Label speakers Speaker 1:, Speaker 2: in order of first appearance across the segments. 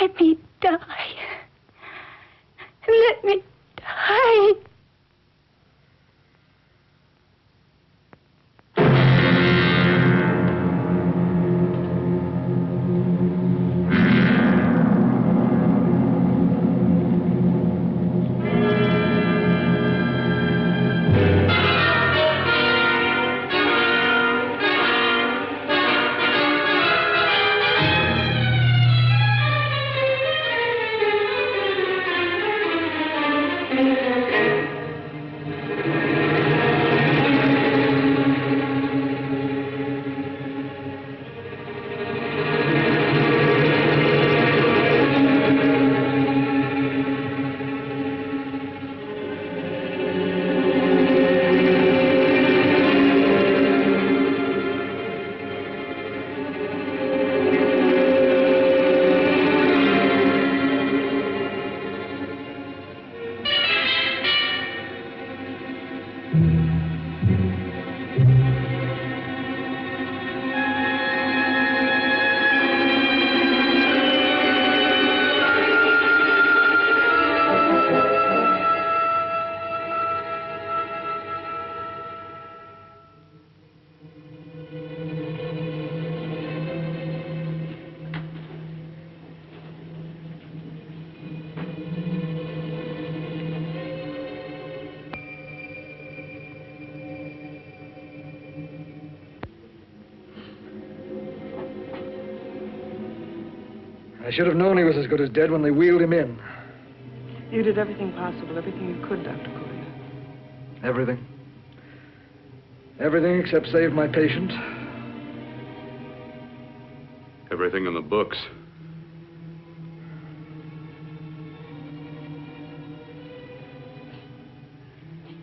Speaker 1: Let me die. Let me die.
Speaker 2: I should have known he was as good as dead when they wheeled him in.
Speaker 3: You did everything possible, everything you could, Dr. Cortner.
Speaker 2: Everything. Everything except save my patient.
Speaker 4: Everything in the books.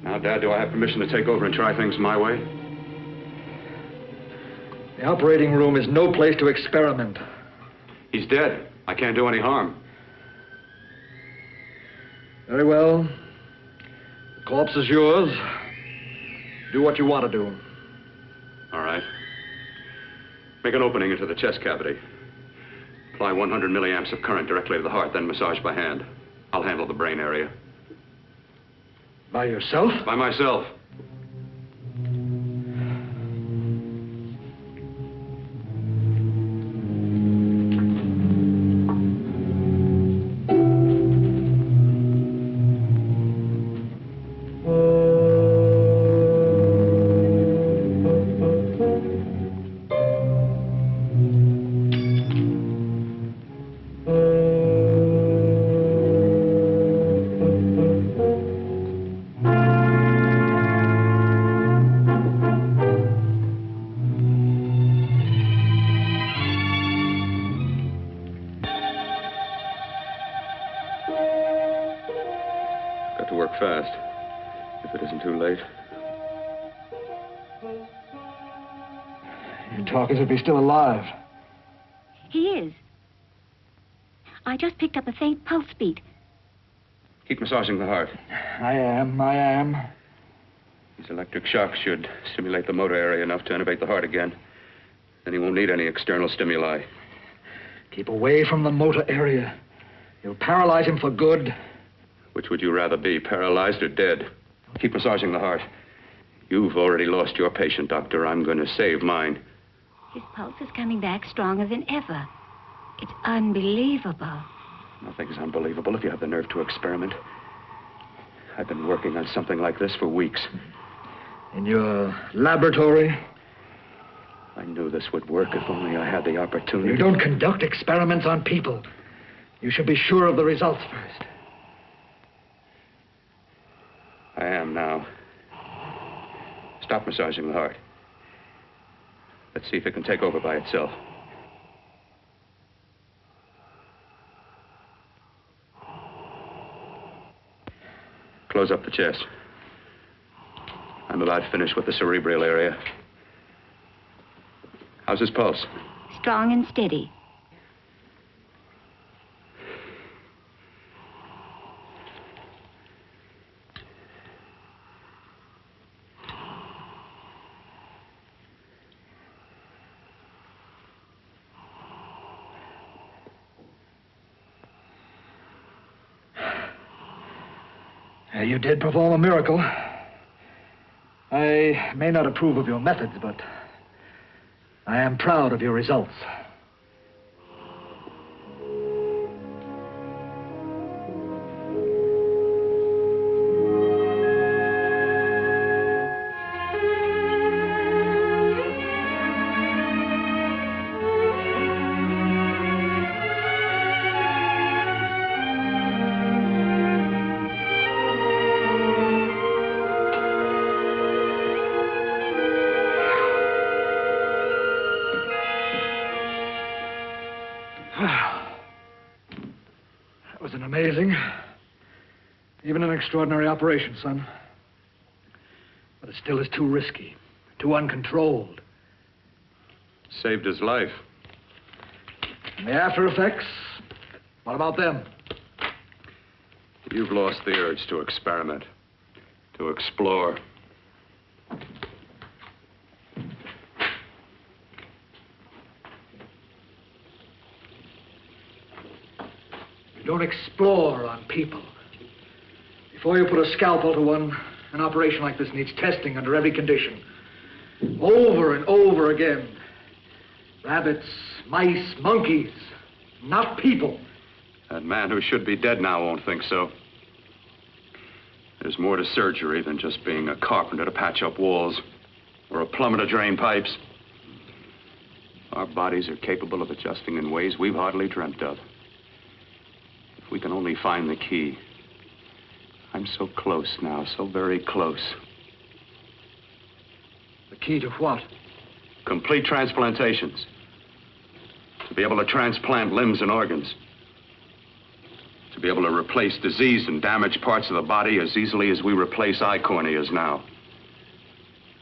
Speaker 4: Now, Dad, do I have permission to take over and try things my way?
Speaker 2: The operating room is no place to experiment.
Speaker 4: He's dead. I can't do any harm.
Speaker 2: Very well. The corpse is yours. Do what you want to do.
Speaker 4: All right. Make an opening into the chest cavity. Apply 100 milliamps of current directly to the heart, then massage by hand. I'll handle the brain area.
Speaker 2: By yourself?
Speaker 4: By myself. Fast, if it isn't too late.
Speaker 2: You talk as if he's still alive.
Speaker 1: He is. I just picked up a faint pulse beat.
Speaker 4: Keep massaging the heart.
Speaker 2: I am.
Speaker 4: These electric shocks should stimulate the motor area enough to innervate the heart again. Then he won't need any external stimuli.
Speaker 2: Keep away from the motor area. You'll paralyze him for good.
Speaker 4: Which would you rather be, paralyzed or dead? Keep massaging the heart. You've already lost your patient, Doctor. I'm going to save mine.
Speaker 1: His pulse is coming back stronger than ever. It's unbelievable.
Speaker 4: Nothing's unbelievable if you have the nerve to experiment. I've been working on something like this for weeks.
Speaker 2: In your laboratory?
Speaker 4: I knew this would work if only I had the opportunity.
Speaker 2: You don't conduct experiments on people. You should be sure of the results first.
Speaker 4: I am now. Stop massaging the heart. Let's see if it can take over by itself. Close up the chest. I'm about finished with the cerebral area. How's his pulse?
Speaker 1: Strong and steady.
Speaker 5: You did perform a miracle. I may not approve of your methods, but I am proud of your results. That was an amazing, even an extraordinary operation, son. But it still is too risky, too uncontrolled.
Speaker 4: Saved his life.
Speaker 5: And the after effects, what about them?
Speaker 4: You've lost the urge to experiment, to explore.
Speaker 5: You don't explore on people. Before you put a scalpel to one, an operation like this needs testing under every condition. Over and over again. Rabbits, mice, monkeys, not people.
Speaker 4: That man who should be dead now won't think so. There's more to surgery than just being a carpenter to patch up walls or a plumber to drain pipes. Our bodies are capable of adjusting in ways we've hardly dreamt of. If we can only find the key. I'm so close now, so very close.
Speaker 5: The key to what?
Speaker 4: Complete transplantations. To be able to transplant limbs and organs. To be able to replace diseased and damaged parts of the body as easily as we replace eye corneas now.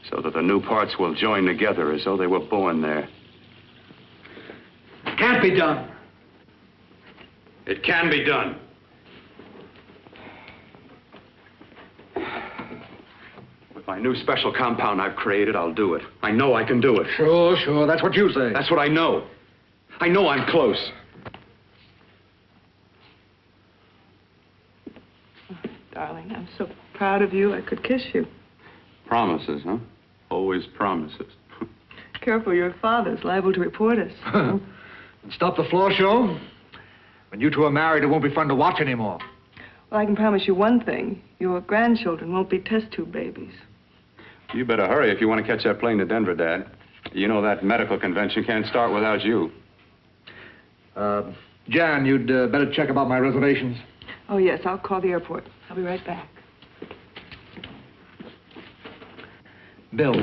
Speaker 4: So that the new parts will join together as though they were born there.
Speaker 5: It can't be done.
Speaker 4: It can be done. With my new special compound I've created, I'll do it. I know I can do it.
Speaker 5: Sure, that's what you say.
Speaker 4: That's what I know. I know I'm close.
Speaker 3: Oh, darling, I'm so proud of you, I could kiss you.
Speaker 4: Promises, huh? Always promises.
Speaker 3: Careful, your father's liable to report us.
Speaker 5: And stop the floor show? When you two are married, it won't be fun to watch anymore.
Speaker 3: Well, I can promise you one thing. Your grandchildren won't be test tube babies.
Speaker 4: You better hurry if you want to catch that plane to Denver, Dad. You know that medical convention can't start without you.
Speaker 5: Jan, you'd better check about my reservations.
Speaker 3: Oh, yes, I'll call the airport. I'll be right back.
Speaker 5: Bill,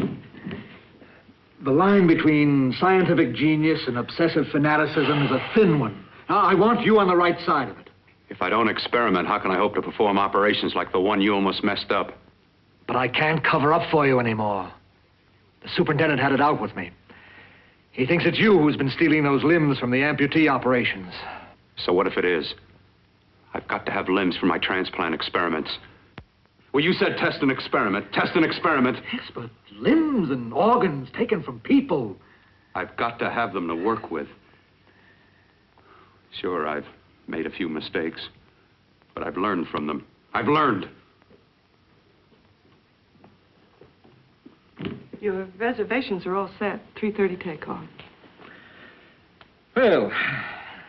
Speaker 5: the line between scientific genius and obsessive fanaticism is a thin one. Now, I want you on the right side of it.
Speaker 4: If I don't experiment, how can I hope to perform operations like the one you almost messed up?
Speaker 5: But I can't cover up for you anymore. The superintendent had it out with me. He thinks it's you who's been stealing those limbs from the amputee operations.
Speaker 4: So what if it is? I've got to have limbs for my transplant experiments. Well, you said test and experiment. Test and experiment.
Speaker 5: Yes, but limbs and organs taken from people.
Speaker 4: I've got to have them to work with. Sure, I've made a few mistakes, but I've learned from them. I've learned.
Speaker 3: Your reservations are all set. 3:30 takeoff.
Speaker 5: Well,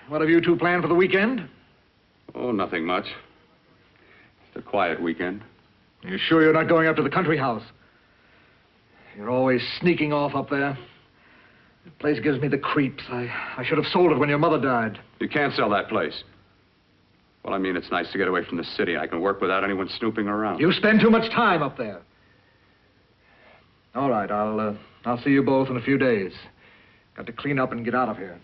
Speaker 5: what have you two planned for the weekend?
Speaker 4: Oh, nothing much. It's a quiet weekend.
Speaker 5: You sure you're not going up to the country house? You're always sneaking off up there. The place gives me the creeps. I should have sold it when your mother died.
Speaker 4: You can't sell that place. Well, I mean, it's nice to get away from the city. I can work without anyone snooping around.
Speaker 5: You spend too much time up there. All right, I'll see you both in a few days. Got to clean up and get out of here.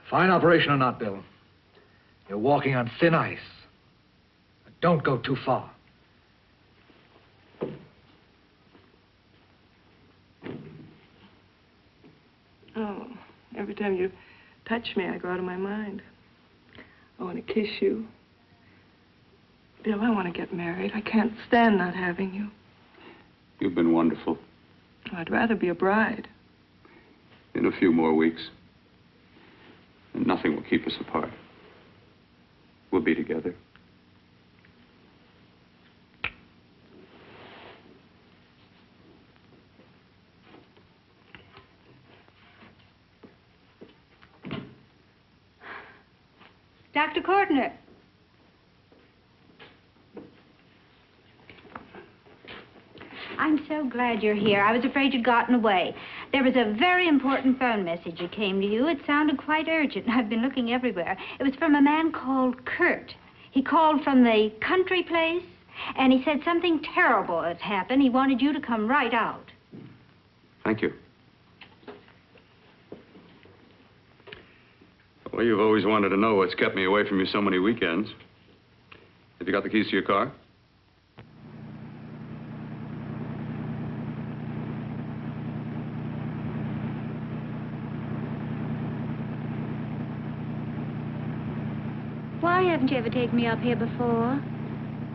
Speaker 5: Fine operation or not, Bill, you're walking on thin ice. Don't go too far.
Speaker 3: Oh, every time you touch me, I go out of my mind. I want to kiss you. Bill, I want to get married. I can't stand not having you.
Speaker 4: You've been wonderful.
Speaker 3: I'd rather be a bride.
Speaker 4: In a few more weeks. And nothing will keep us apart. We'll be together.
Speaker 1: Dr. Cortner. I'm so glad you're here. I was afraid you'd gotten away. There was a very important phone message that came to you. It sounded quite urgent. I've been looking everywhere. It was from a man called Kurt. He called from the country place, and he said something terrible has happened. He wanted you to come right out.
Speaker 4: Thank you. Well, you've always wanted to know what's kept me away from you so many weekends. Have you got the keys to your car?
Speaker 1: Why haven't you ever taken me up here before?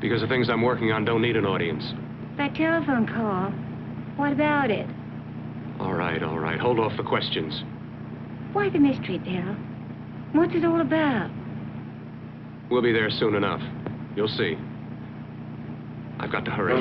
Speaker 6: Because the things I'm working on don't need an audience.
Speaker 1: That telephone call. What about it?
Speaker 6: All right, all right. Hold off the questions.
Speaker 1: Why the mystery, Bill? What's it all about?
Speaker 6: We'll be there soon enough. You'll see. I've got to hurry.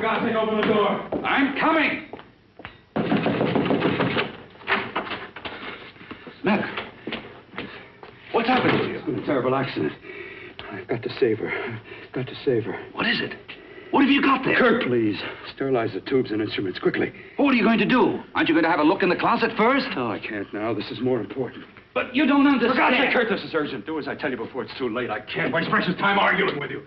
Speaker 4: Gothic, open the door.
Speaker 7: I'm coming. Mac, what's happened to you?
Speaker 8: It's been a terrible accident. I've got to save her. Got to save her.
Speaker 7: What is it? What have you got there?
Speaker 8: Kirk, please. Sterilize the tubes and instruments quickly.
Speaker 7: What are you going to do? Aren't you going to have a look in the closet first?
Speaker 8: No, I can't now. This is more important.
Speaker 7: But you don't understand.
Speaker 8: For God's sake, Kurt, this is urgent. Do as I tell you before it's too late. I can't waste precious time arguing with you.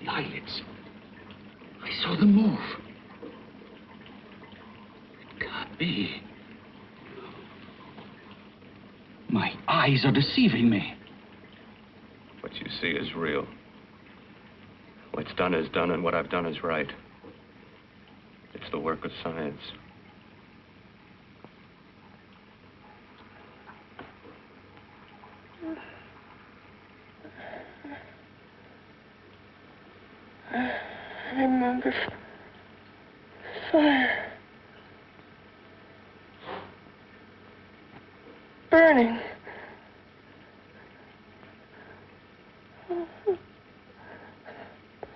Speaker 7: Eyelids. I saw them move. It can't be. My eyes are deceiving me.
Speaker 6: What you see is real. What's done is done, and what I've done is right. It's the work of science.
Speaker 3: I remember fire. Burning.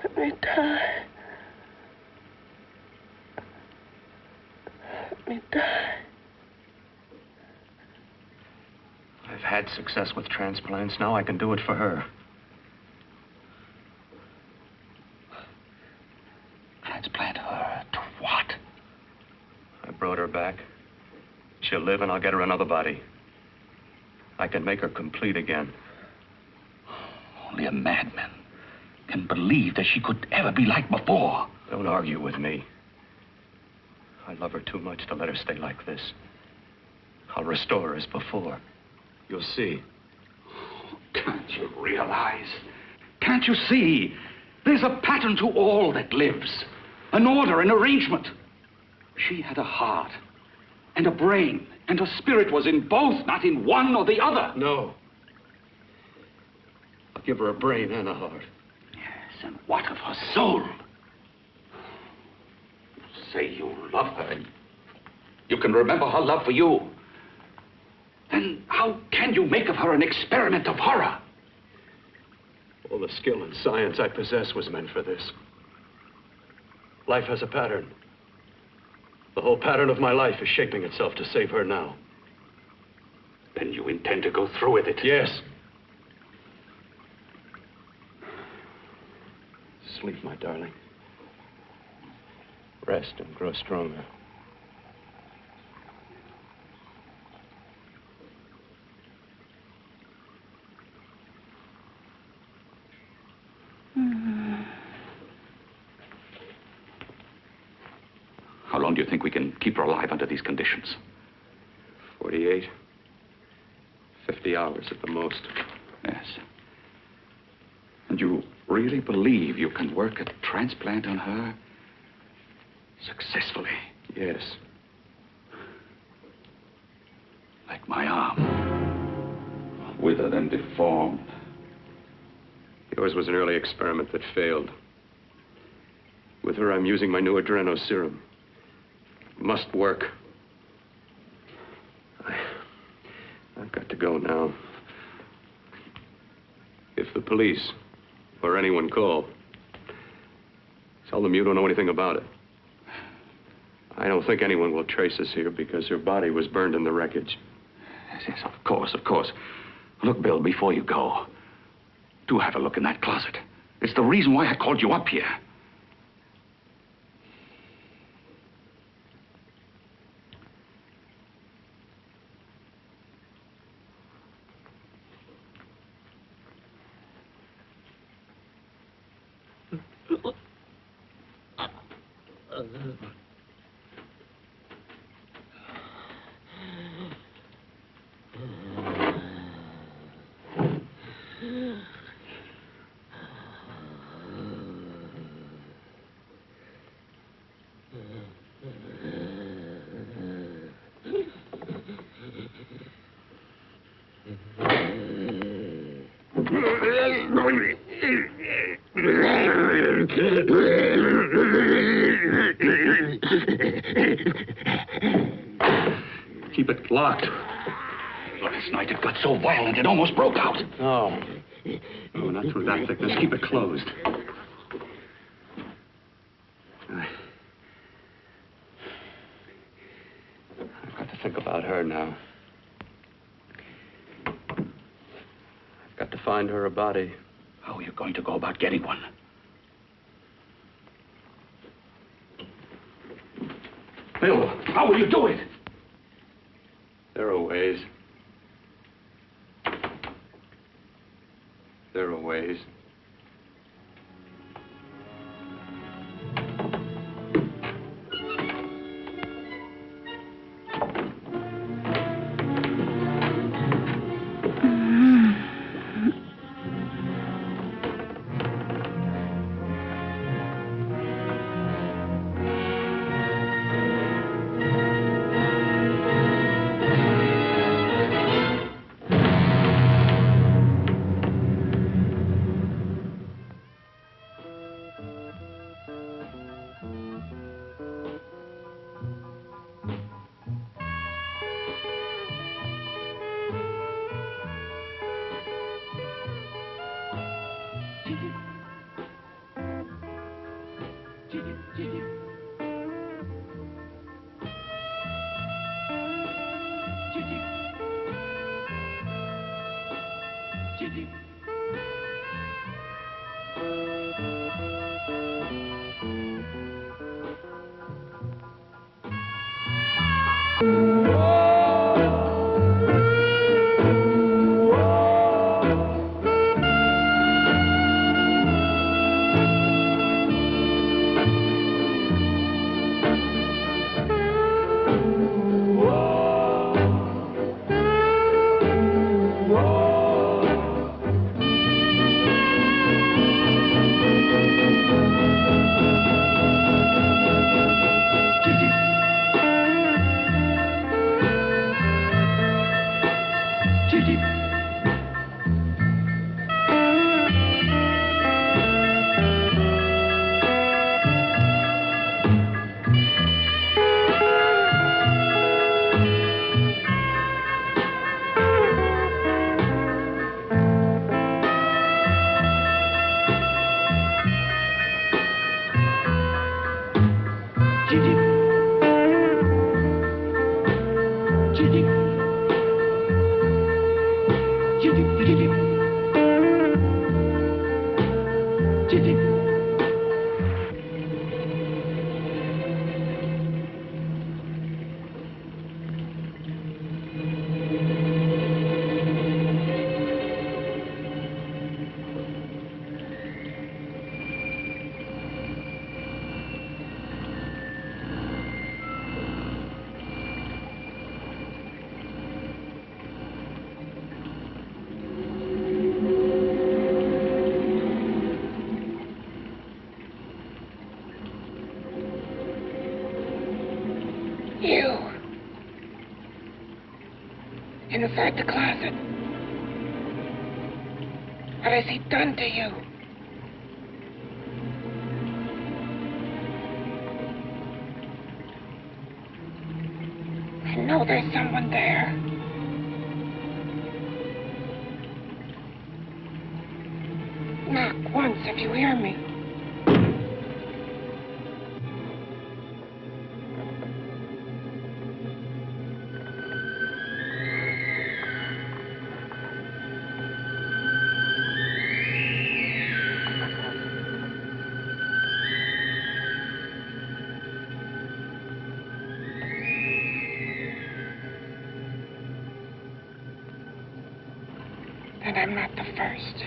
Speaker 3: Let me die. Let me die.
Speaker 6: I've had success with transplants. Now I can do it for her.
Speaker 7: Transplant her to what?
Speaker 6: I brought her back. She'll live, and I'll get her another body. I can make her complete again.
Speaker 7: Only a madman can believe that she could ever be like before.
Speaker 6: Don't argue with me. I love her too much to let her stay like this. I'll restore her as before. You'll see.
Speaker 7: Can't you realize? Can't you see? There's a pattern to all that lives. An order, an arrangement. She had a heart and a brain, and her spirit was in both, not in one or the other.
Speaker 6: No. I'll give her a brain and a heart.
Speaker 7: Yes, and what of her soul? You say you love her, and you can remember her love for you. Then how can you make of her an experiment of horror?
Speaker 6: All the skill and science I possess was meant for this. Life has a pattern. The whole pattern of my life is shaping itself to save her now.
Speaker 7: Then you intend to go through with it?
Speaker 6: Yes. Sleep, my darling. Rest and grow stronger.
Speaker 7: long do you think we can keep her alive under these conditions?
Speaker 4: 48. 50 hours at the most.
Speaker 7: Yes. And you really believe you can work a transplant on her successfully?
Speaker 4: Yes.
Speaker 7: Like my arm. Withered and deformed.
Speaker 4: Yours was an early experiment that failed. With her, I'm using my new adreno serum. Must work. I've got to go now. If the police or anyone call, tell them you don't know anything about it. I don't think anyone will trace us here because her body was burned in the wreckage.
Speaker 7: Yes, of course, of course. Look, Bill, before you go, do have a look in that closet. It's the reason why I called you up here.
Speaker 4: Keep it locked.
Speaker 7: Last night it got so violent it almost broke out.
Speaker 4: No. No, not through that thickness. Keep it closed. I've got to think about her now. I've got to find her a body.
Speaker 7: How are you going to go about getting one? Bill, how will you do it?
Speaker 4: There are ways. There are ways.
Speaker 9: inside the closet. What has he done to you? I know there's someone there. Knock once if you hear me. And I'm not the first.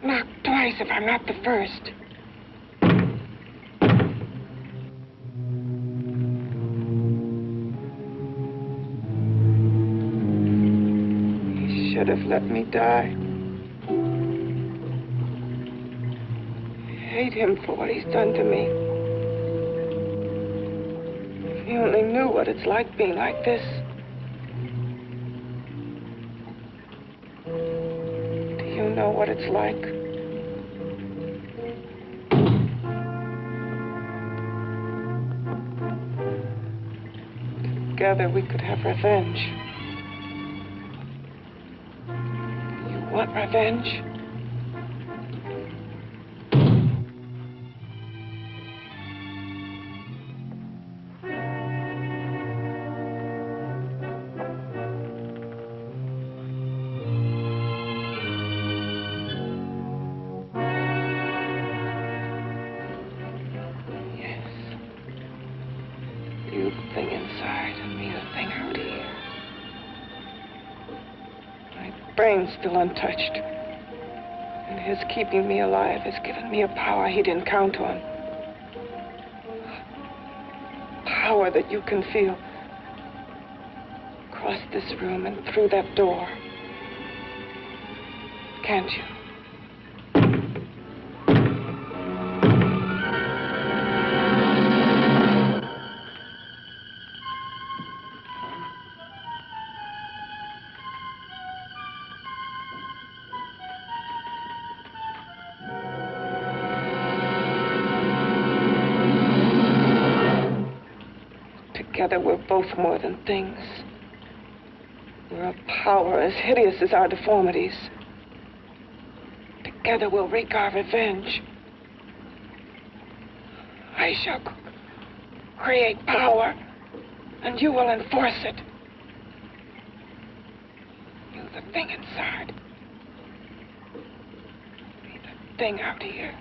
Speaker 9: Knock twice if I'm not the first. He should have let me die. I hate him for what he's done to me. If he only knew what it's like being like this. You know what it's like. Together we could have revenge. You want revenge? Still untouched. And his keeping me alive has given me a power he didn't count on. Power that you can feel across this room and through that door. Can't you? Together, we're both more than things. We're a power as hideous as our deformities. Together, we'll wreak our revenge. I shall create power, and you will enforce it. You, the thing inside. Me, the thing out here.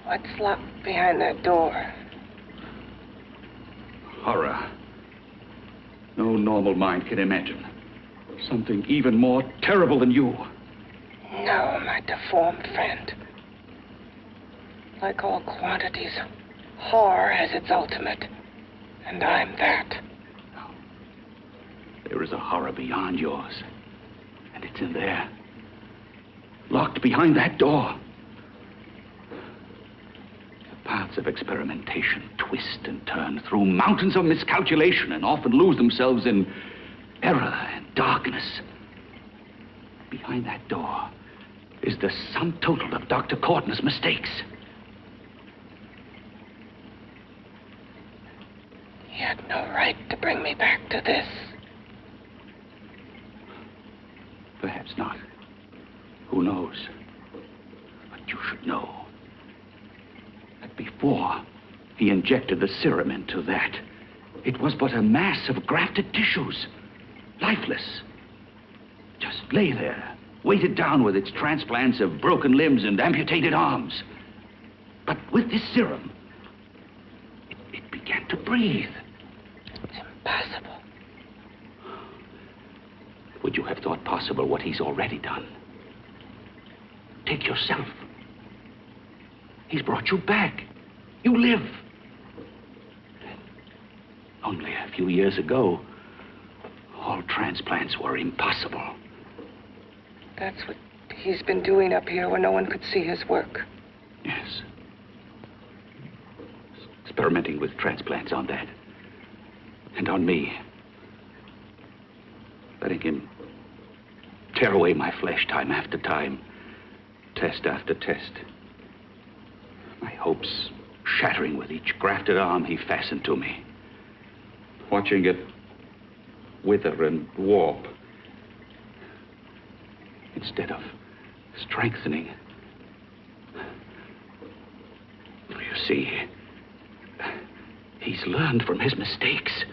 Speaker 9: What's locked behind that door?
Speaker 7: Horror. No normal mind can imagine. Something even more terrible than you.
Speaker 9: No, my deformed friend. Like all quantities, horror has its ultimate. And I'm that.
Speaker 7: No. There is a horror beyond yours. And it's in there. Locked behind that door. The paths of experimentation twist and turn through mountains of miscalculation and often lose themselves in error and darkness. Behind that door is the sum total of Dr. Cortner's mistakes.
Speaker 9: He had no right to bring me back to this.
Speaker 7: Perhaps not. Who knows? But you should know that before he injected the serum into that, it was but a mass of grafted tissues, lifeless. Just lay there, weighted down with its transplants of broken limbs and amputated arms. But with this serum, it began to breathe.
Speaker 9: It's impossible.
Speaker 7: Would you have thought possible what he's already done? Take yourself. He's brought you back. You live. Only a few years ago, all transplants were impossible.
Speaker 9: That's what he's been doing up here where no one could see his work.
Speaker 7: Yes. Experimenting with transplants on that. And on me. Letting him tear away my flesh time after time. Test after test. My hopes shattering with each grafted arm he fastened to me. Watching it wither and warp. Instead of strengthening. You see, he's learned from his mistakes.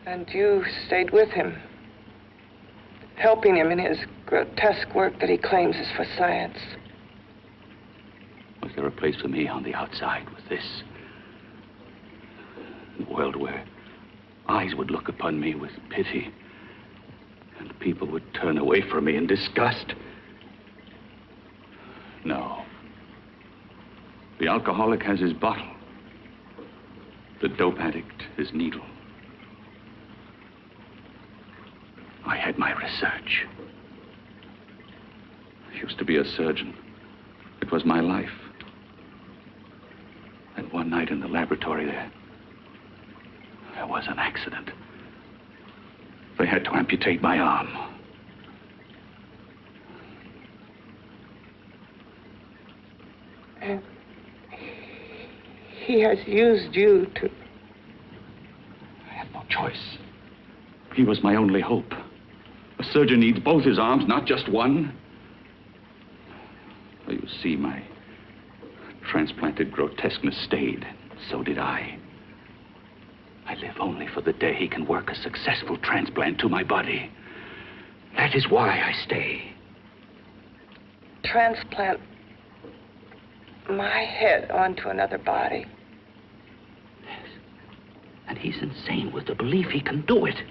Speaker 9: And you stayed with him, helping him in his grotesque work that he claims is for science.
Speaker 7: Was there a place for me on the outside with this? A world where eyes would look upon me with pity and people would turn away from me in disgust? No. The alcoholic has his bottle. The dope addict his needle. I had my research. I used to be a surgeon. It was my life. And one night in the laboratory there was an accident. They had to amputate my arm.
Speaker 9: And he has used you to...
Speaker 7: I had no choice. He was my only hope. A surgeon needs both his arms, not just one. Well, you see, my transplanted grotesqueness stayed. So did I. I live only for the day he can work a successful transplant to my body. That is why I stay.
Speaker 9: Transplant my head onto another body.
Speaker 7: Yes. And he's insane with the belief he can do it.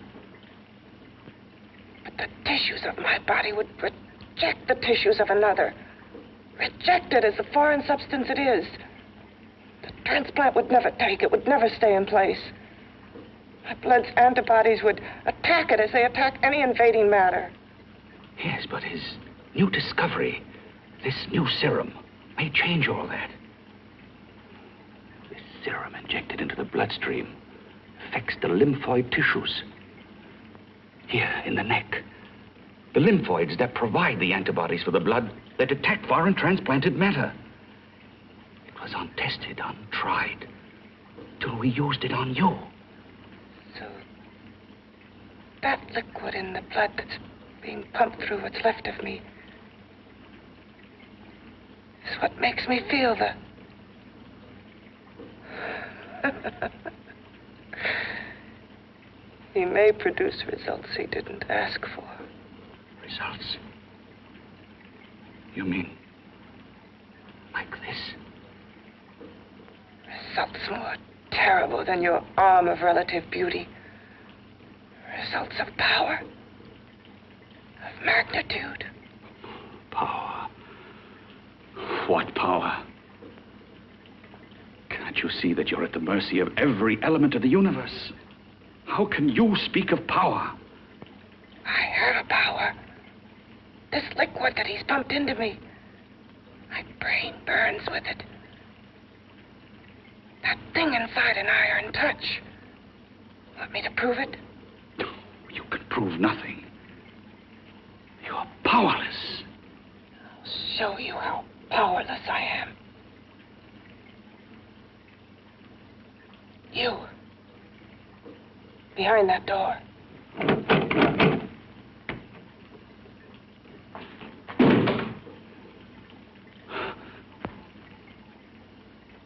Speaker 9: But the tissues of my body would reject the tissues of another. Reject it as the foreign substance it is. The transplant would never take it, would never stay in place. My blood's antibodies would attack it as they attack any invading matter.
Speaker 7: Yes, but his new discovery, this new serum, may change all that. This serum injected into the bloodstream affects the lymphoid tissues. Here, in the neck. The lymphoids that provide the antibodies for the blood that attack foreign transplanted matter. It was untested, untried, till we used it on you.
Speaker 9: So, that liquid in the blood that's being pumped through what's left of me is what makes me feel the... He may produce results he didn't ask for.
Speaker 7: Results? You mean like this?
Speaker 9: Results more terrible than your arm of relative beauty. Results of power, of magnitude.
Speaker 7: Power. What power? Can't you see that you're at the mercy of every element of the universe? How can you speak of power?
Speaker 9: I have a power. This liquid that he's pumped into me. My brain burns with it. That thing inside an iron touch. Want me to prove it?
Speaker 7: You can prove nothing. You're powerless.
Speaker 9: I'll show you how powerless I am. You. Behind that door.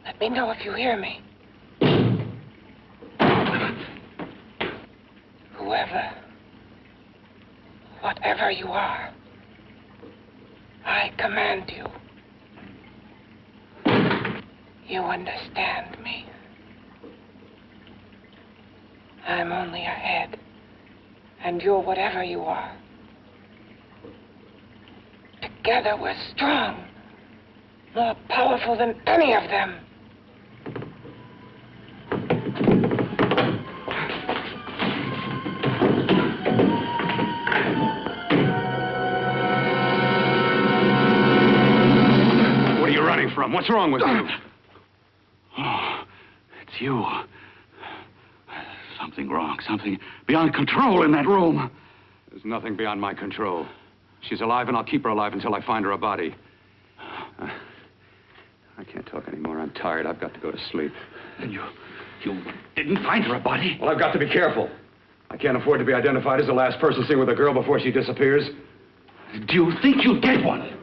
Speaker 9: Let me know if you hear me. Whoever, whatever you are, I command you. You understand me. I'm only a head, and you're whatever you are. Together we're strong, more powerful than any of them.
Speaker 4: What are you running from? What's wrong with you?
Speaker 7: Oh, it's you. Something wrong, something beyond control in that room.
Speaker 4: There's nothing beyond my control. She's alive, and I'll keep her alive until I find her a body. I can't talk anymore. I'm tired. I've got to go to sleep.
Speaker 7: And you didn't find her a body?
Speaker 4: Well, I've got to be careful. I can't afford to be identified as the last person seen with a girl before she disappears.
Speaker 7: Do you think you'll get one?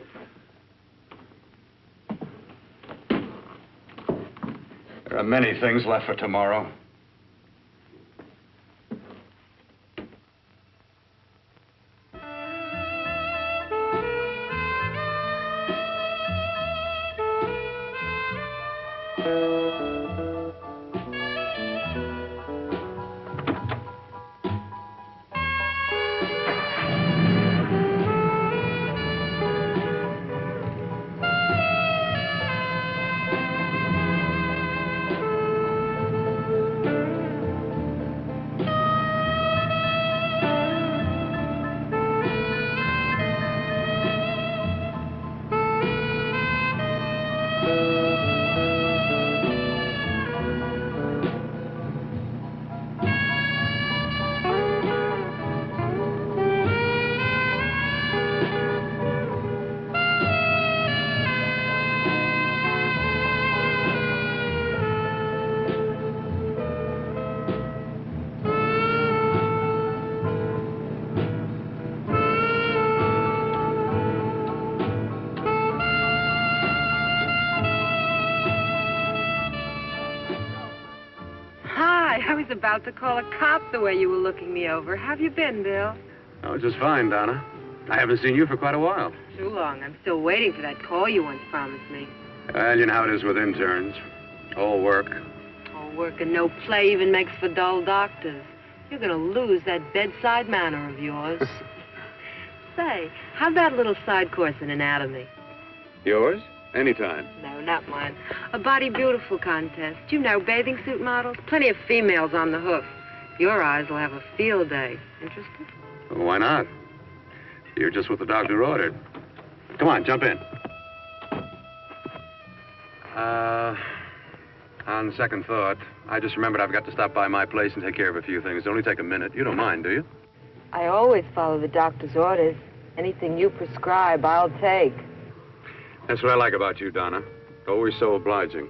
Speaker 4: There are many things left for tomorrow.
Speaker 10: I was about to call a cop the way you were looking me over. How have you been, Bill?
Speaker 4: Oh, just fine, Donna. I haven't seen you for quite a while.
Speaker 10: Too long. I'm still waiting for that call you once promised me.
Speaker 4: Well, you know how it is with interns. All work.
Speaker 10: All work and no play even makes for dull doctors. You're going to lose that bedside manner of yours. Say, how about a little side course in anatomy?
Speaker 4: Yours? Anytime.
Speaker 10: No, not mine. A body beautiful contest. You know, bathing suit models. Plenty of females on the hoof. Your eyes will have a field day. Interested?
Speaker 4: Well, why not? You're just what the doctor ordered. Come on, jump in. On second thought, I just remembered I've got to stop by my place and take care of a few things. It'll only take a minute. You don't mind, do you?
Speaker 10: I always follow the doctor's orders. Anything you prescribe, I'll take.
Speaker 4: That's what I like about you, Donna. Always so obliging.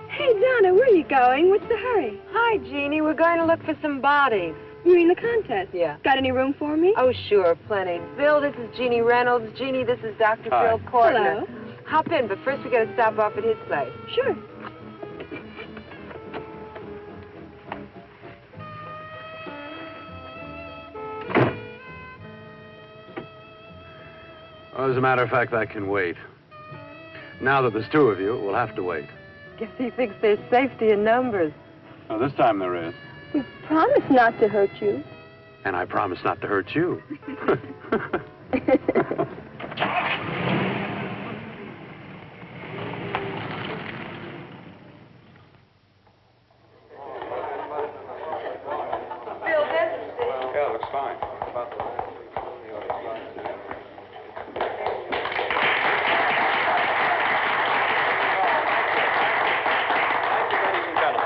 Speaker 11: Hey, Donna, where are you going? What's the hurry?
Speaker 10: Hi, Jeannie. We're going to look for some bodies.
Speaker 11: You mean the contest?
Speaker 10: Yeah.
Speaker 11: Got any room for me?
Speaker 10: Oh, sure, plenty. Bill, this is Jeannie Reynolds. Jeannie, this is Dr.
Speaker 4: Hi.
Speaker 10: Bill Cortner.
Speaker 11: Hello.
Speaker 10: Hop in, but first we got to stop off at his place.
Speaker 11: Sure.
Speaker 4: Well, as a matter of fact, that can wait.
Speaker 6: Now that there's two of you, we'll have to wait.
Speaker 10: Guess he thinks there's safety in numbers.
Speaker 6: Well, this time there is.
Speaker 11: We promised not to hurt you.
Speaker 6: And I promise not to hurt you.
Speaker 4: Yeah, looks fine.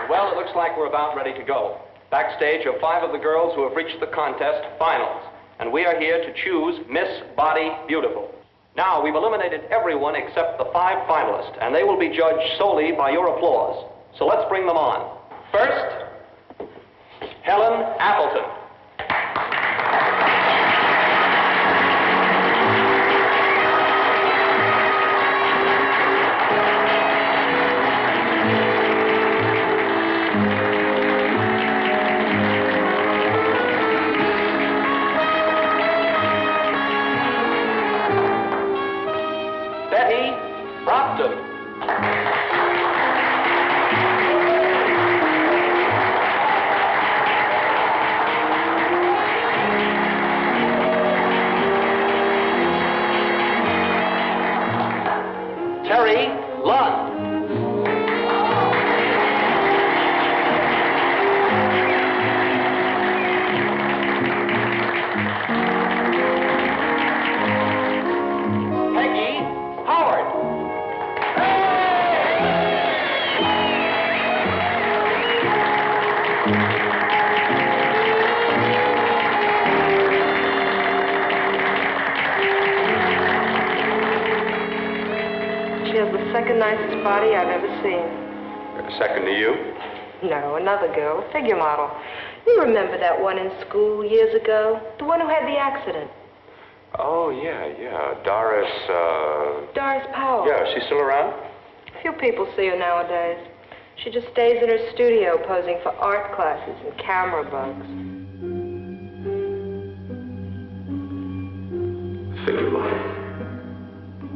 Speaker 12: Well, it looks like we're about ready to go. Backstage are 5 of the girls who have reached the contest finals, and we are here to choose Miss Body Beautiful. Now, we've eliminated everyone except the 5 finalists, and they will be judged solely by your applause. So let's bring them on. First, Helen Appleton.
Speaker 9: Second nicest body I've ever seen.
Speaker 12: Second to you?
Speaker 9: No, another girl, figure model. You remember that one in school years ago? The one who had the accident.
Speaker 12: Oh, yeah. Doris,
Speaker 9: Doris Powell.
Speaker 12: Yeah, she's still around?
Speaker 9: Few people see her nowadays. She just stays in her studio posing for art classes and camera bugs.
Speaker 6: Figure model.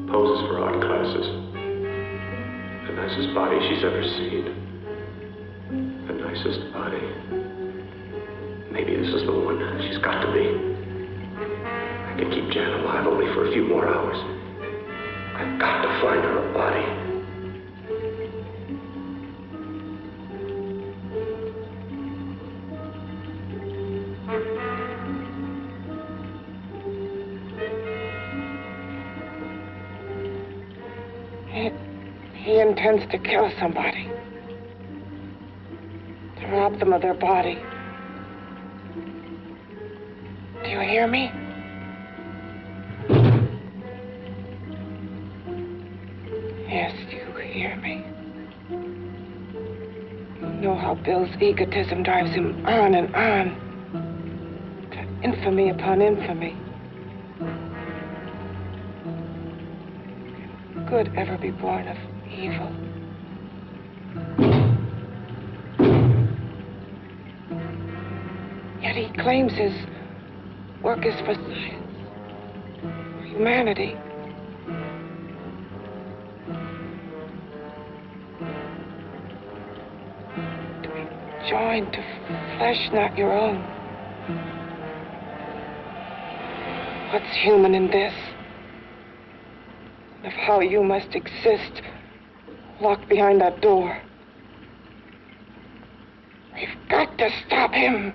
Speaker 6: Poses for art classes. The nicest body she's ever seen. The nicest body. Maybe this is the one. She's got to be. I can keep Jan alive only for a few more hours. I've got to find her a body.
Speaker 9: He intends to kill somebody. To rob them of their body. Do you hear me? Yes, you hear me. You know how Bill's egotism drives him on and on. To infamy upon infamy. Can good ever be born of evil? Yet he claims his work is for science, for humanity. To be joined to flesh not your own. What's human in this? Of how you must exist locked behind that door. We've got to stop him.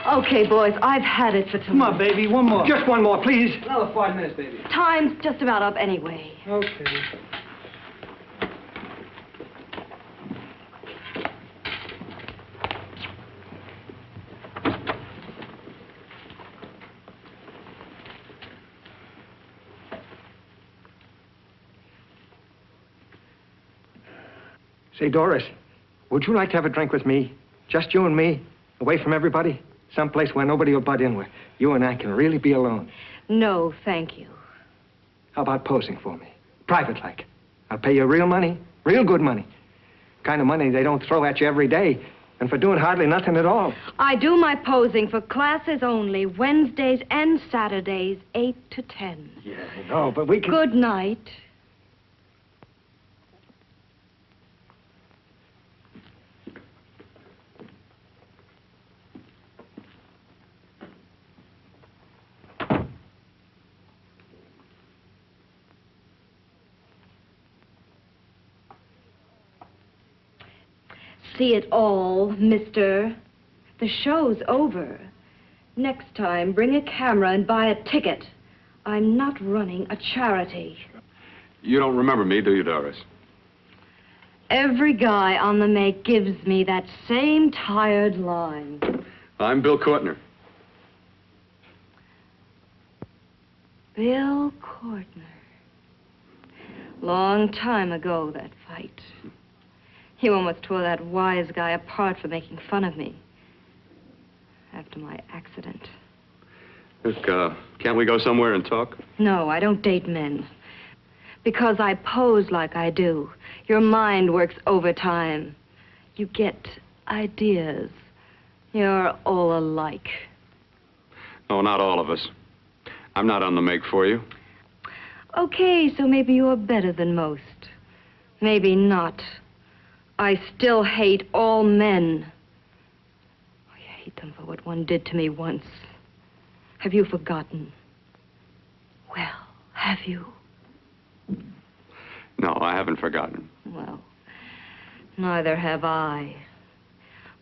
Speaker 10: Okay, boys, I've had it for tonight.
Speaker 13: Come on, baby, one more.
Speaker 5: Just one more, please.
Speaker 13: Another 5 minutes, baby.
Speaker 10: Time's just about up anyway.
Speaker 13: Okay.
Speaker 14: Say, Doris, would you like to have a drink with me? Just you and me, away from everybody? Someplace where nobody will butt in, where you and I can really be alone.
Speaker 10: No, thank you.
Speaker 14: How about posing for me? Private like. I'll pay you real money, real good money. Kind of money they don't throw at you every day, and for doing hardly nothing at all.
Speaker 10: I do my posing for classes only, Wednesdays and Saturdays, 8 to 10.
Speaker 14: Yeah, I know, but we can...
Speaker 10: Good night. See it all, mister. The show's over. Next time, bring a camera and buy a ticket. I'm not running a charity.
Speaker 4: You don't remember me, do you, Doris?
Speaker 10: Every guy on the make gives me that same tired line.
Speaker 4: I'm Bill Cortner.
Speaker 10: Bill Cortner. Long time ago, that fight. You almost tore that wise guy apart for making fun of me. After my accident.
Speaker 4: Look, can't we go somewhere and talk?
Speaker 10: No, I don't date men. Because I pose like I do. Your mind works overtime. You get ideas. You're all alike.
Speaker 4: Oh, not all of us. I'm not on the make for you.
Speaker 10: Okay, so maybe you're better than most. Maybe not. I still hate all men. I hate them for what one did to me once. Have you forgotten? Well, have you?
Speaker 4: No, I haven't forgotten.
Speaker 10: Well, neither have I.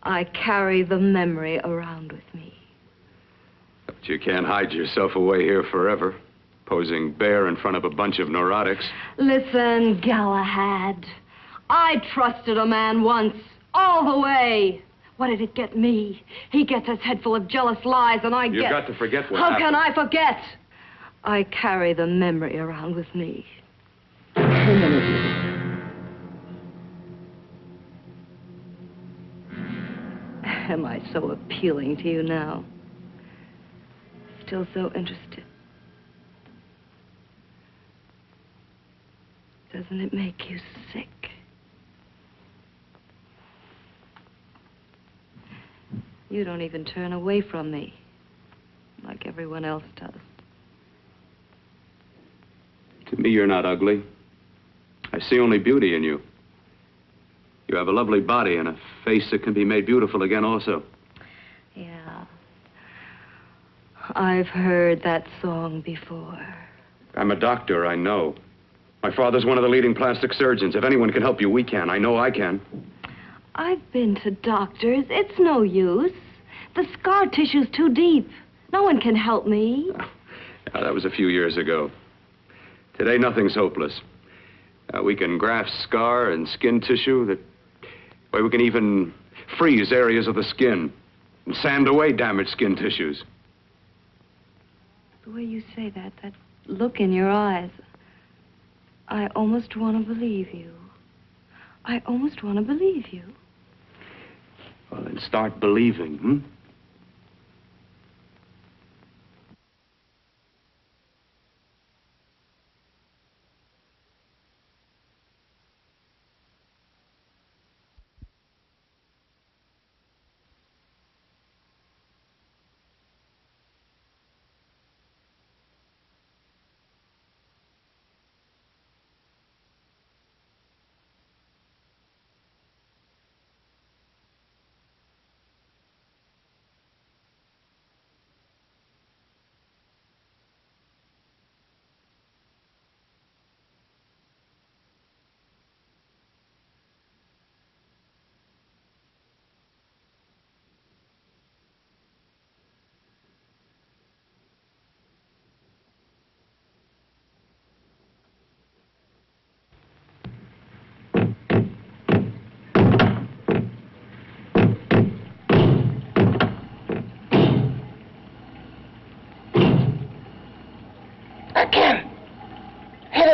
Speaker 10: I carry the memory around with me.
Speaker 4: But you can't hide yourself away here forever, posing bare in front of a bunch of neurotics.
Speaker 10: Listen, Galahad. I trusted a man once, all the way. What did it get me? He gets his head full of jealous lies, and
Speaker 4: You've got to forget what
Speaker 10: How
Speaker 4: happened.
Speaker 10: can I forget? I carry the memory around with me. Am I so appealing to you now? Still so interested? Doesn't it make you sick? You don't even turn away from me, like everyone else does.
Speaker 4: To me, you're not ugly. I see only beauty in you. You have a lovely body and a face that can be made beautiful again also.
Speaker 10: Yeah. I've heard that song before.
Speaker 4: I'm a doctor, I know. My father's one of the leading plastic surgeons. If anyone can help you, we can. I know I can.
Speaker 10: I've been to doctors. It's no use. The scar tissue's too deep. No one can help me.
Speaker 4: Yeah, that was a few years ago. Today, nothing's hopeless. We can graft scar and skin tissue that... Well, we can even freeze areas of the skin and sand away damaged skin tissues.
Speaker 10: The way you say that look in your eyes, I almost want to believe you. I almost want to believe you.
Speaker 4: Well, then start believing, hmm?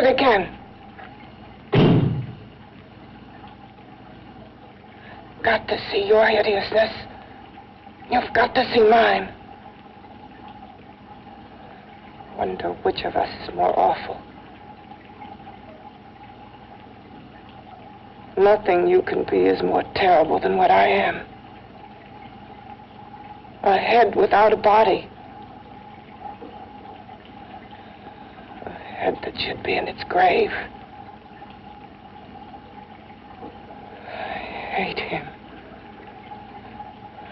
Speaker 9: it again. Got to see your hideousness. You've got to see mine. Wonder which of us is more awful. Nothing you can be is more terrible than what I am. A head without a body. A head that should be in its grave. I hate him.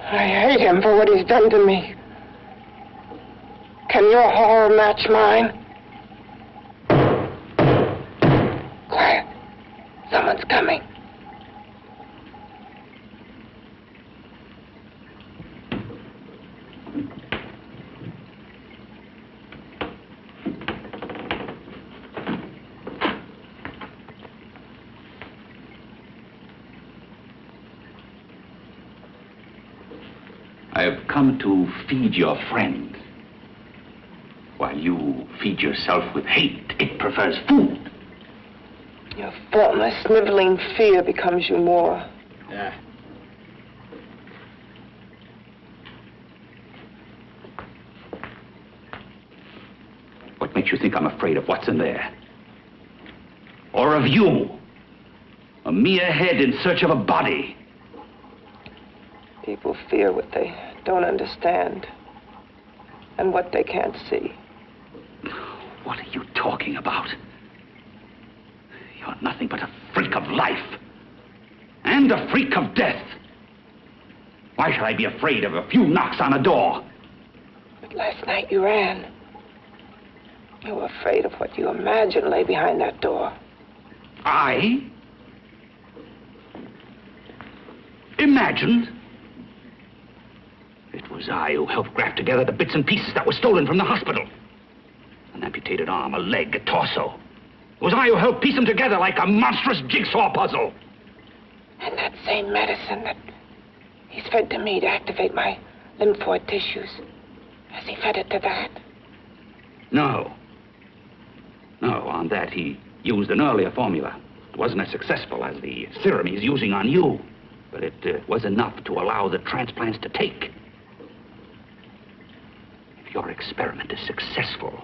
Speaker 9: I hate him for what he's done to me. Can your horror match mine? Quiet. Someone's coming.
Speaker 7: I have come to feed your friend. While you feed yourself with hate, it prefers food.
Speaker 9: Your formless, sniveling fear becomes you more.
Speaker 7: Yeah. What makes you think I'm afraid of what's in there? Or of you? A mere head in search of a body.
Speaker 9: People fear what they don't understand and what they can't see.
Speaker 7: What are you talking about? You're nothing but a freak of life and a freak of death. Why should I be afraid of a few knocks on a door?
Speaker 9: But last night you ran. You were afraid of what you imagined lay behind that door.
Speaker 7: I? Imagined? It was I who helped graft together the bits and pieces that were stolen from the hospital. An amputated arm, a leg, a torso. It was I who helped piece them together like a monstrous jigsaw puzzle.
Speaker 9: And that same medicine that he's fed to me to activate my lymphoid tissues. Has he fed it to that?
Speaker 7: No. No, on that he used an earlier formula. It wasn't as successful as the serum he's using on you, but it was enough to allow the transplants to take. If your experiment is successful,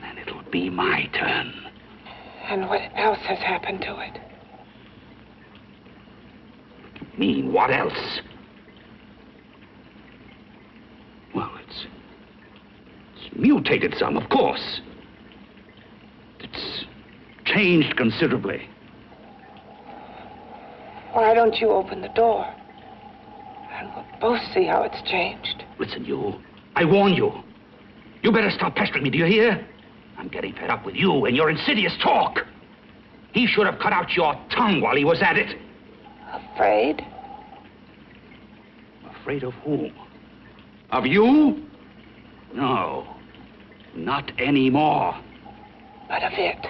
Speaker 7: then it'll be my turn.
Speaker 9: And what else has happened to it?
Speaker 7: You mean, what else? Well, it's mutated some, of course. It's changed considerably.
Speaker 9: Why don't you open the door? And we'll both see how it's changed.
Speaker 7: Listen, you. I warn you. You better stop pestering me, do you hear? I'm getting fed up with you and your insidious talk. He should have cut out your tongue while he was at it.
Speaker 9: Afraid?
Speaker 7: Afraid of whom? Of you? No. Not anymore.
Speaker 9: But of it.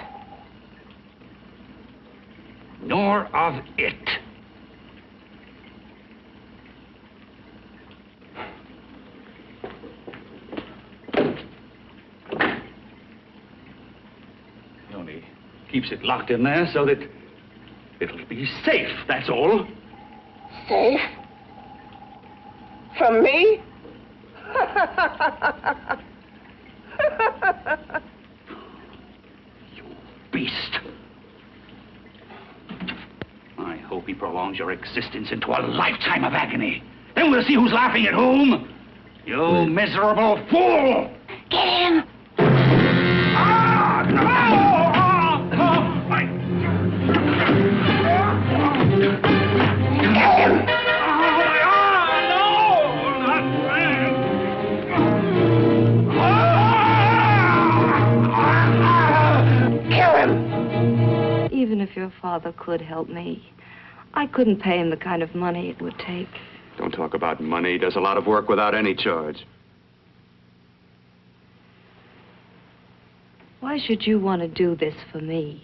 Speaker 7: Nor of it. He only keeps it locked in there so that it'll be safe, that's all.
Speaker 9: Safe? From me?
Speaker 7: You beast. I hope he prolongs your existence into a lifetime of agony. Then we'll see who's laughing at whom. You miserable fool!
Speaker 9: Get him!
Speaker 7: Ah, no!
Speaker 10: Even if your father could help me, I couldn't pay him the kind of money it would take.
Speaker 4: Don't talk about money. He does a lot of work without any charge.
Speaker 10: Why should you want to do this for me?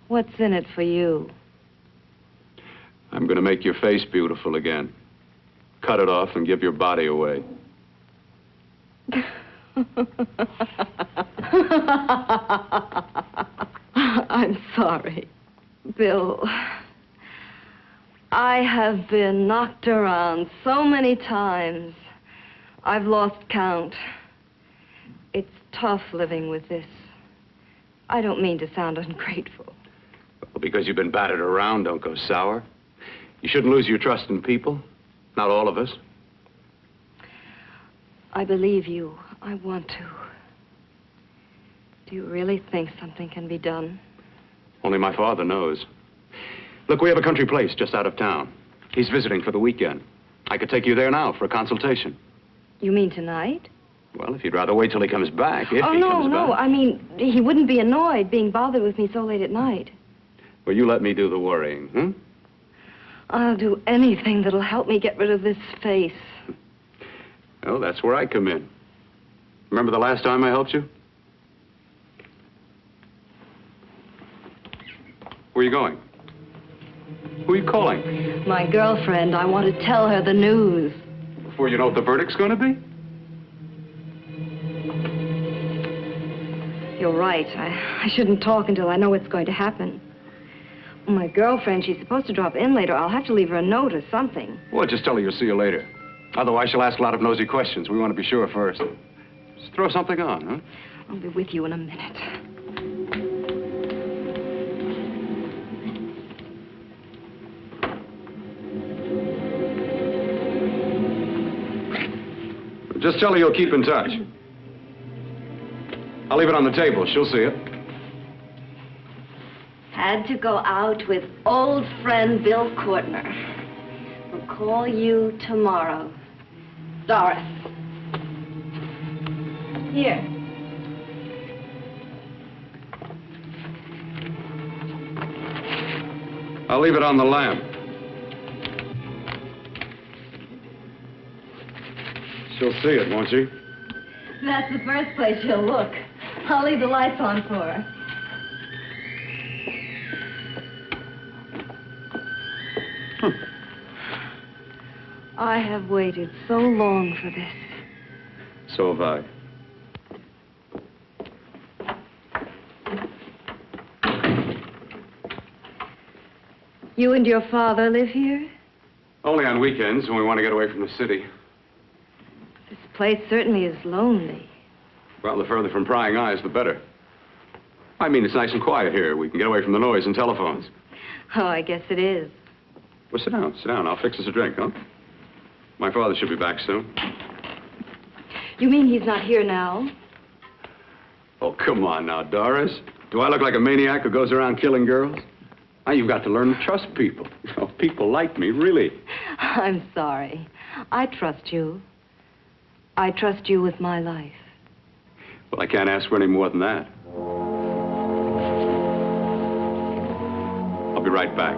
Speaker 10: What's in it for you?
Speaker 4: I'm going to make your face beautiful again. Cut it off and give your body away.
Speaker 10: I'm sorry, Bill. I have been knocked around so many times. I've lost count. It's tough living with this. I don't mean to sound ungrateful.
Speaker 4: Well, because you've been battered around, don't go sour. You shouldn't lose your trust in people. Not all of us.
Speaker 10: I believe you. I want to. Do you really think something can be done?
Speaker 4: Only my father knows. Look, we have a country place just out of town. He's visiting for the weekend. I could take you there now for a consultation.
Speaker 10: You mean tonight?
Speaker 4: Well, if you'd rather wait till he comes back, if he comes
Speaker 10: no.
Speaker 4: back.
Speaker 10: I mean, he wouldn't be annoyed being bothered with me so late at night.
Speaker 4: Well, you let me do the worrying, hmm?
Speaker 10: I'll do anything that'll help me get rid of this face.
Speaker 4: Well, that's where I come in. Remember the last time I helped you? Where are you going? Who are you calling?
Speaker 10: My girlfriend. I want to tell her the news.
Speaker 4: Before you know what the verdict's going to be?
Speaker 10: You're right. I shouldn't talk until I know what's going to happen. My girlfriend, she's supposed to drop in later. I'll have to leave her a note or something.
Speaker 4: Well, just tell her you'll see you later. Otherwise, she'll ask a lot of nosy questions. We want to be sure first. Just throw something on, huh?
Speaker 10: I'll be with you in a minute.
Speaker 4: Just tell her you'll keep in touch. I'll leave it on the table. She'll see it.
Speaker 10: Had to go out with old friend Bill Cortner. We'll call you tomorrow. Doris. Here.
Speaker 4: I'll leave it on the lamp. She'll see it, won't she?
Speaker 10: That's the first place she'll look. I'll leave the lights on for her. I have waited so long for this.
Speaker 4: So have I.
Speaker 10: You and your father live here?
Speaker 4: Only on weekends when we want to get away from the city.
Speaker 10: This place certainly is lonely.
Speaker 4: Well, the further from prying eyes, the better. I mean, it's nice and quiet here. We can get away from the noise and telephones.
Speaker 10: Oh, I guess it is.
Speaker 4: Well, sit down. Sit down. I'll fix us a drink, huh? My father should be back soon.
Speaker 10: You mean he's not here now?
Speaker 4: Oh, come on now, Doris. Do I look like a maniac who goes around killing girls? Now, you've got to learn to trust people. Oh, people like me, really.
Speaker 10: I'm sorry. I trust you. I trust you with my life.
Speaker 4: Well, I can't ask for any more than that. I'll be right back.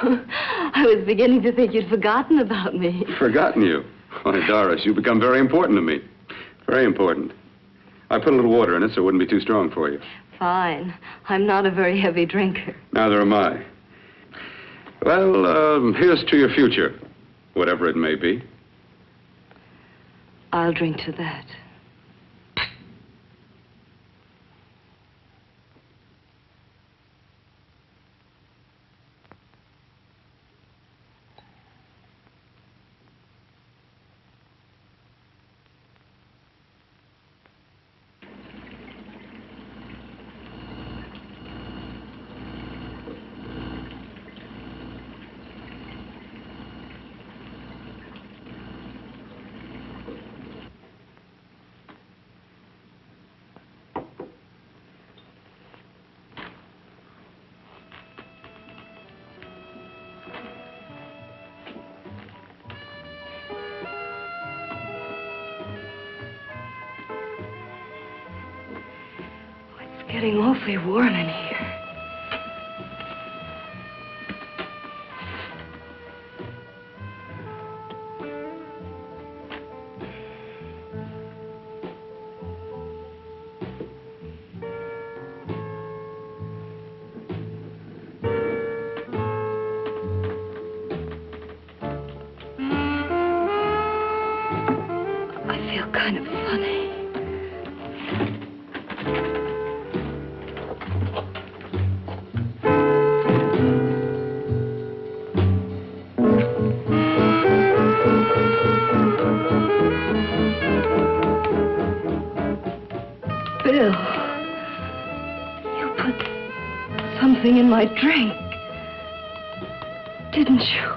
Speaker 10: I was beginning to think you'd forgotten about me.
Speaker 4: Forgotten you? Why, Doris, you've become very important to me. Very important. I put a little water in it so it wouldn't be too strong for you.
Speaker 10: Fine. I'm not a very heavy drinker.
Speaker 4: Neither am I. Well, here's to your future, whatever it may be.
Speaker 10: I'll drink to that. Getting awfully warm in here. I feel kind of funny. Bill, you put something in my drink, didn't you?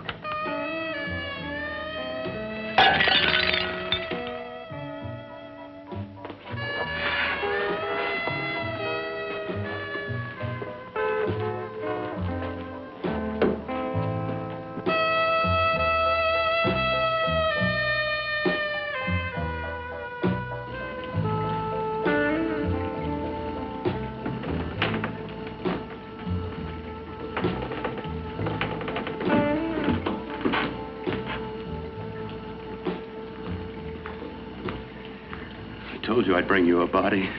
Speaker 4: I told you I'd bring you a body.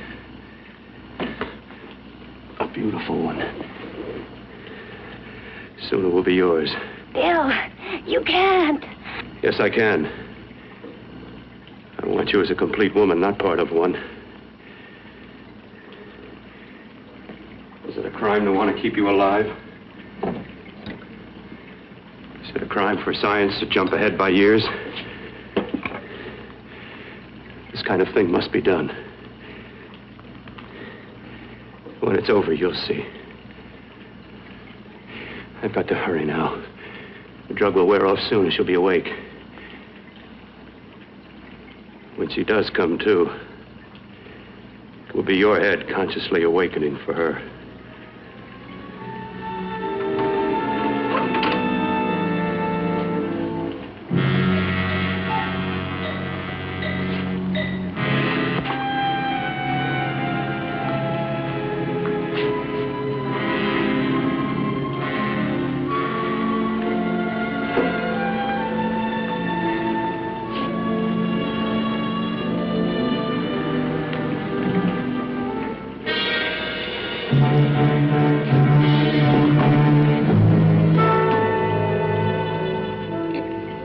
Speaker 4: A beautiful one. Soon it will be yours.
Speaker 11: Bill, you can't.
Speaker 4: Yes, I can. I want you as a complete woman, not part of one. Is it a crime to want to keep you alive? Is it a crime for science to jump ahead by years? This kind of thing must be done. When it's over, you'll see. I've got to hurry now. The drug will wear off soon and she'll be awake. When she does come to, it will be your head consciously awakening for her.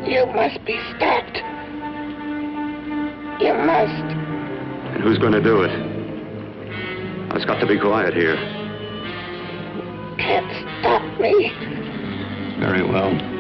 Speaker 9: You must be stopped. You must.
Speaker 4: And who's going to do it? It's got to be quiet here.
Speaker 9: Can't stop me.
Speaker 4: Very well.